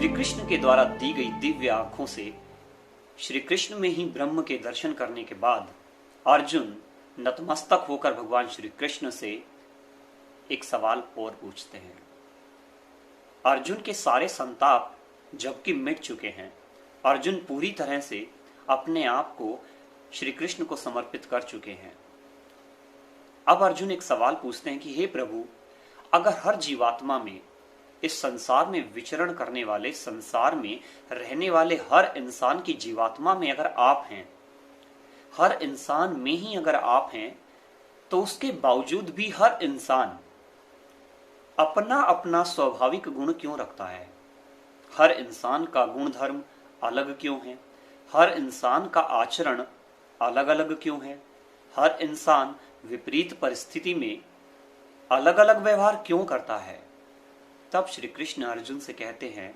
श्री कृष्ण के द्वारा दी गई दिव्य आंखों से श्री कृष्ण में ही ब्रह्म के दर्शन करने के बाद अर्जुन नतमस्तक होकर भगवान श्री कृष्ण से एक सवाल और पूछते हैं। अर्जुन के सारे संताप जबकि मिट चुके हैं, अर्जुन पूरी तरह से अपने आप को श्री कृष्ण को समर्पित कर चुके हैं। अब अर्जुन एक सवाल पूछते हैं कि हे प्रभु, अगर हर जीवात्मा में, इस संसार में विचरण करने वाले, संसार में रहने वाले हर इंसान की जीवात्मा में अगर आप हैं, हर इंसान में ही अगर आप हैं, तो उसके बावजूद भी हर इंसान अपना अपना स्वाभाविक गुण क्यों रखता है? हर इंसान का गुण धर्म अलग क्यों है? हर इंसान का आचरण अलग अलग क्यों है? हर इंसान विपरीत परिस्थिति में अलग अलग व्यवहार क्यों करता है? तब श्री कृष्ण अर्जुन से कहते हैं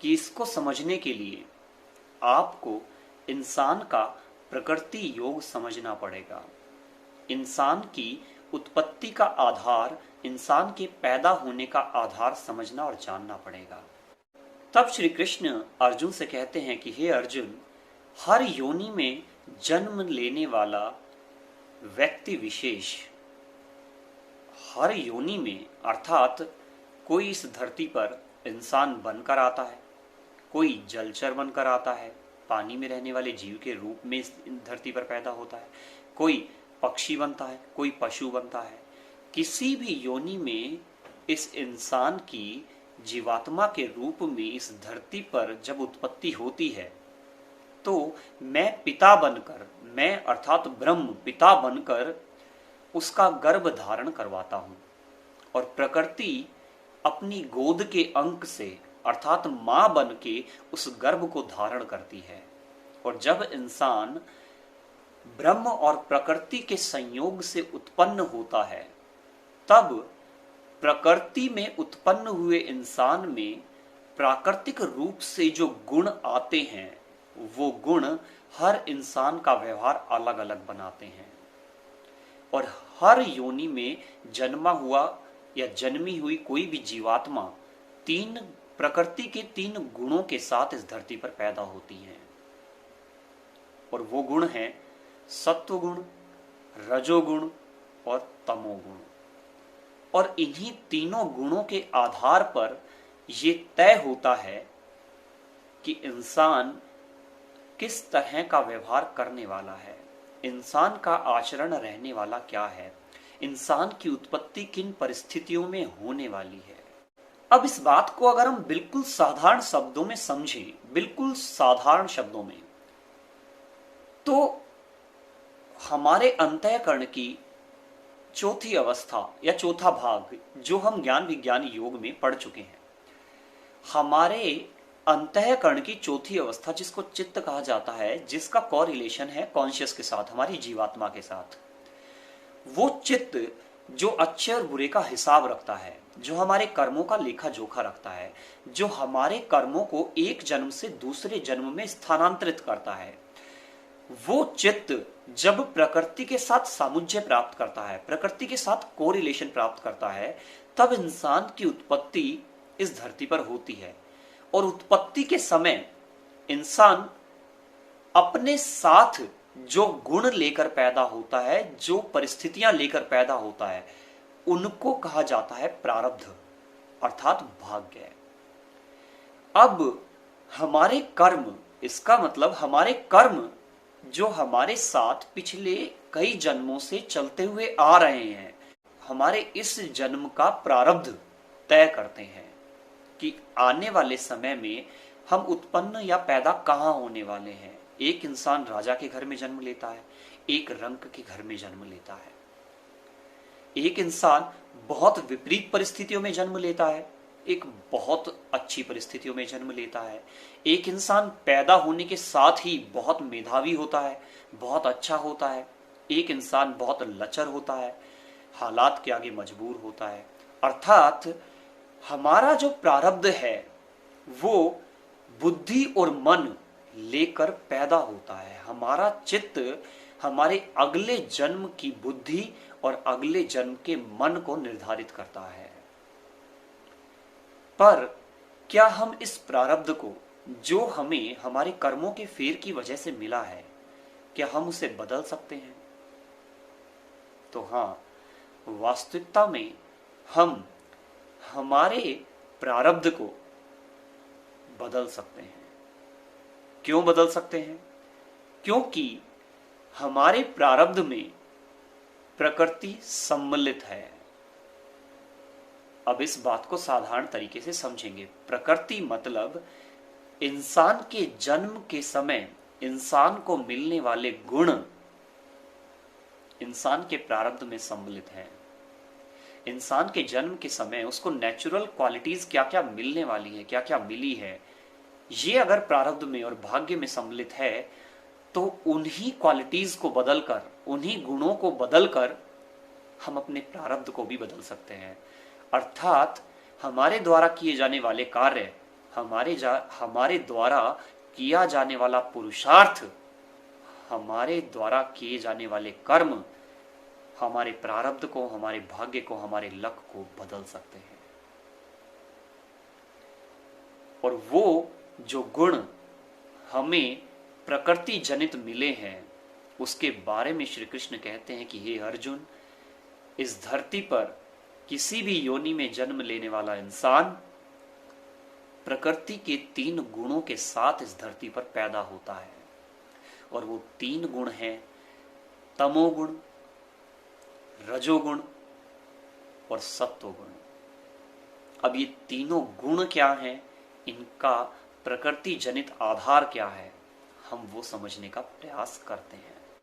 कि इसको समझने के लिए आपको इंसान का प्रकृति योग समझना पड़ेगा। इंसान की उत्पत्ति का आधार, इंसान के पैदा होने का आधार समझना और जानना पड़ेगा। तब श्री कृष्ण अर्जुन से कहते हैं कि हे अर्जुन, हर योनि में जन्म लेने वाला व्यक्ति विशेष, हर योनि में, अर्थात कोई इस धरती पर इंसान बनकर आता है, कोई जलचर बनकर आता है, पानी में रहने वाले जीव के रूप में इस धरती पर पैदा होता है, कोई पक्षी बनता है, कोई पशु बनता है। किसी भी योनि में इस इंसान की जीवात्मा के रूप में इस धरती पर जब उत्पत्ति होती है, तो मैं पिता बनकर, मैं अर्थात ब्रह्म पिता बनकर उसका गर्भ धारण करवाता हूं, और प्रकृति अपनी गोद के अंक से अर्थात मां बन के उस गर्भ को धारण करती है। और जब इंसान ब्रह्म और प्रकृति के संयोग से उत्पन्न होता है, तब प्रकृति में उत्पन्न हुए इंसान में प्राकृतिक रूप से जो गुण आते हैं, वो गुण हर इंसान का व्यवहार अलग अलग बनाते हैं। और हर योनि में जन्मा हुआ या जन्मी हुई कोई भी जीवात्मा तीन प्रकृति के तीन गुणों के साथ इस धरती पर पैदा होती है, और वो गुण हैं सत्वगुण, रजोगुण और तमोगुण। और इन्हीं तीनों गुणों के आधार पर ये तय होता है कि इंसान किस तरह का व्यवहार करने वाला है, इंसान का आचरण रहने वाला क्या है, इंसान की उत्पत्ति किन परिस्थितियों में होने वाली है। अब इस बात को अगर हम बिल्कुल साधारण शब्दों में समझें, बिल्कुल साधारण शब्दों में, तो हमारे अंतःकरण की चौथी अवस्था या चौथा भाग, जो हम ज्ञान विज्ञान योग में पढ़ चुके हैं, हमारे अंतःकरण की चौथी अवस्था, जिसको चित्त कहा जाता है, जिसका कोरिलेशन है कॉन्शियस के साथ, हमारी जीवात्मा के साथ, वो चित्त जो अच्छे और बुरे का हिसाब रखता है, जो हमारे कर्मों का लेखा जोखा रखता है, जो हमारे कर्मों को एक जन्म से दूसरे जन्म में स्थानांतरित करता है, वो चित्त जब प्रकृति के साथ सामुज्य प्राप्त करता है, प्रकृति के साथ कोरिलेशन प्राप्त करता है, तब इंसान की उत्पत्ति इस धरती पर होती है। और उत्पत्ति के समय इंसान अपने साथ जो गुण लेकर पैदा होता है, जो परिस्थितियां लेकर पैदा होता है, उनको कहा जाता है प्रारब्ध, अर्थात भाग्य। अब हमारे कर्म, इसका मतलब हमारे कर्म जो हमारे साथ पिछले कई जन्मों से चलते हुए आ रहे हैं, हमारे इस जन्म का प्रारब्ध तय करते हैं कि आने वाले समय में हम उत्पन्न या पैदा कहाँ होने वाले हैं। एक इंसान राजा के घर में जन्म लेता है, एक रंक के घर में जन्म लेता है, एक इंसान बहुत विपरीत परिस्थितियों में जन्म लेता है, एक बहुत अच्छी परिस्थितियों में जन्म लेता है, एक इंसान पैदा होने के साथ ही बहुत मेधावी होता है, बहुत अच्छा होता है, एक इंसान बहुत लचर होता है, हालात के आगे मजबूर होता है। अर्थात हमारा जो प्रारब्ध है वो बुद्धि और मन लेकर पैदा होता है। हमारा चित्त हमारे अगले जन्म की बुद्धि और अगले जन्म के मन को निर्धारित करता है। पर क्या हम इस प्रारब्ध को, जो हमें हमारे कर्मों के फेर की वजह से मिला है, क्या हम उसे बदल सकते हैं? तो हाँ, वास्तविकता में हम हमारे प्रारब्ध को बदल सकते हैं। क्यों बदल सकते हैं? क्योंकि हमारे प्रारब्ध में प्रकृति सम्मिलित है। अब इस बात को साधारण तरीके से समझेंगे। प्रकृति मतलब इंसान के जन्म के समय इंसान को मिलने वाले गुण इंसान के प्रारब्ध में सम्मिलित हैं। इंसान के जन्म के समय उसको नेचुरल क्वालिटीज क्या क्या मिलने वाली है, क्या क्या मिली है, ये अगर प्रारब्ध में और भाग्य में सम्मिलित है, तो उन्हीं क्वालिटीज को बदलकर, उन्हीं गुणों को बदलकर हम अपने प्रारब्ध को भी बदल सकते हैं। अर्थात हमारे द्वारा किए जाने वाले कार्य, हमारे द्वारा किया जाने वाला पुरुषार्थ, हमारे द्वारा किए जाने वाले कर्म हमारे प्रारब्ध को, हमारे भाग्य को, हमारे लक को बदल सकते हैं। और वो जो गुण हमें प्रकृति जनित मिले हैं, उसके बारे में श्री कृष्ण कहते हैं कि हे अर्जुन, इस धरती पर किसी भी योनि में जन्म लेने वाला इंसान प्रकृति के 3 गुणों के साथ इस धरती पर पैदा होता है। और वो 3 गुण हैं तमोगुण, रजोगुण और सत्वगुण। अब ये तीनों गुण क्या हैं, इनका प्रकृति जनित आधार क्या है, हम वो समझने का प्रयास करते हैं।